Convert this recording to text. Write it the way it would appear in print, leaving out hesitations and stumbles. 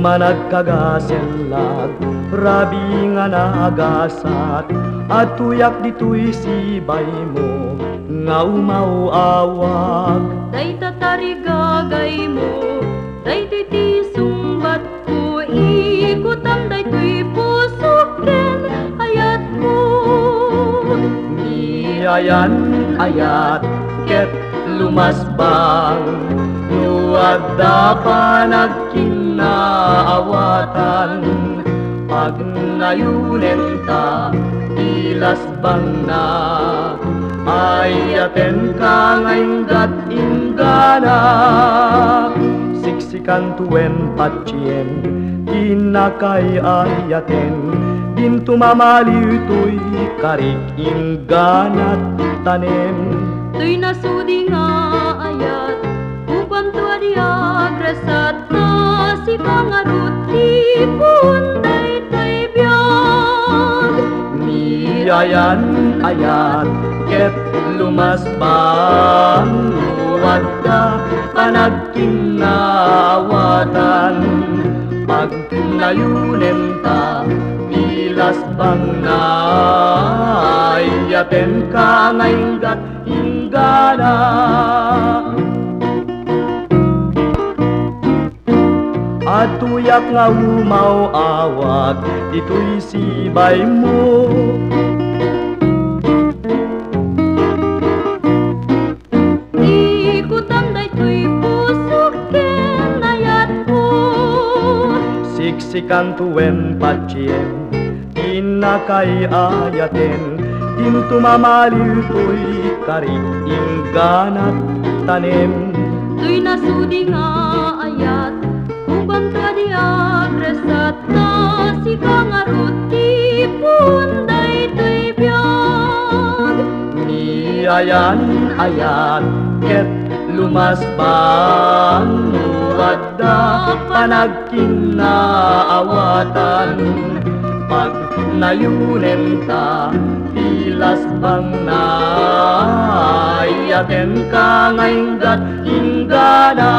managkagaselag, rabi nga nagasat, at tuyak dito'y sibay mo, nga umauawag. Day tatarigagay mo, day titisumbat ko, ikutam day tuy pusukin, ayat mo. Niyayan ayat, ket lumasbang, nuadda pa nagkinaawatan, pag nayunen ta, ilasbang na, ayaten ka ngaynggat inggana. Siksikan tuen patsyen, tinakay ayaten, din tumamaliw to'y karik ingganat tanem. Tuy nasudi nga ayat, upan tu adi agresat na si kangarut punday tay biyag. Niyayan ayat, ket lumasbang, nuwadda panagkinaawatan, pag nayunen ta, ilasbang na, ayaten ka ngaynggat inggana. At tuyak nga umauawag, ito'y sibay mo. Ikutam day tuy pusukin, ayat mo. Siksikan tuen patsyen, tinakay ayaten, din tumamaliw to'y karik ingganat tanem. Tuy nasudi nga ayat, upan tu adi agresat na si kangarut punday tay biyag. Niyayan ayat, ket lumasbang, nuwadda panagkinaawatan, pag nayunen ta, ilasbang na, ayaten ka ngaynggat inggana.